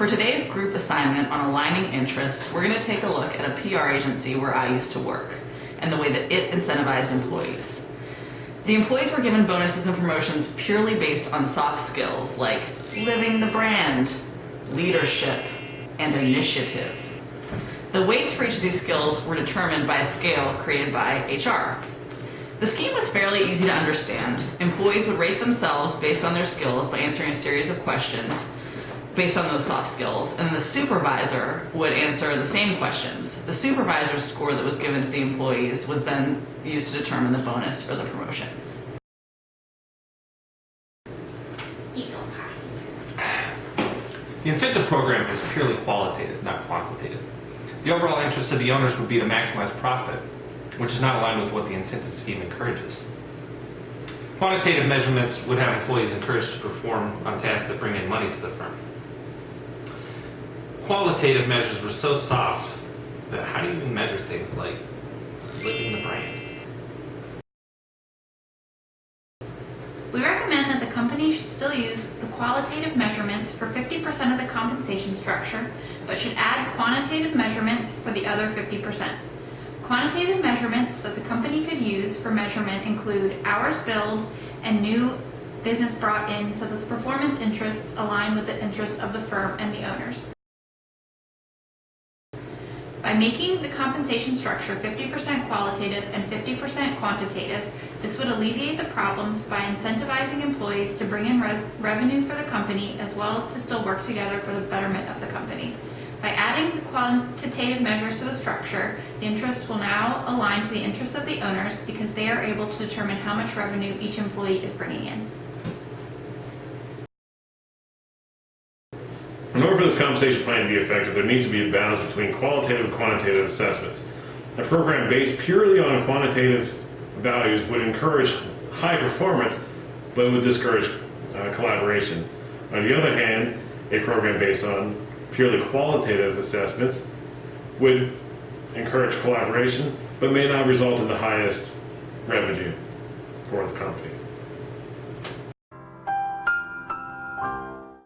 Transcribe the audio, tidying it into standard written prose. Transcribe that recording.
For today's group assignment on aligning interests, we're going to take a look at a PR agency where I used to work and the way that it incentivized employees. The employees were given bonuses and promotions purely based on soft skills like living the brand, leadership, and initiative. The weights for each of these skills were determined by a scale created by HR. The scheme was fairly easy to understand. Employees would rate themselves based on their skills by answering a series of questions based on those soft skills, and then the supervisor would answer the same questions. The supervisor's score that was given to the employees was then used to determine the bonus or the promotion. The incentive program is purely qualitative, not quantitative. The overall interest of the owners would be to maximize profit, which is not aligned with what the incentive scheme encourages. Quantitative measurements would have employees encouraged to perform on tasks that bring in money to the firm. Qualitative measures were so soft that how do you even measure things like living the brand? We recommend that the company should still use the qualitative measurements for 50% of the compensation structure, but should add quantitative measurements for the other 50%. Quantitative measurements that the company could use for measurement include hours billed and new business brought in so that the performance interests align with the interests of the firm and the owners. By making the compensation structure 50% qualitative and 50% quantitative, this would alleviate the problems by incentivizing employees to bring in revenue for the company as well as to still work together for the betterment of the company. By adding the quantitative measures to the structure, the interests will now align to the interests of the owners because they are able to determine how much revenue each employee is bringing in. In order for this compensation plan to be effective, there needs to be a balance between qualitative and quantitative assessments. A program based purely on quantitative values would encourage high performance, but it would discourage collaboration. On the other hand, a program based on purely qualitative assessments would encourage collaboration, but may not result in the highest revenue for the company.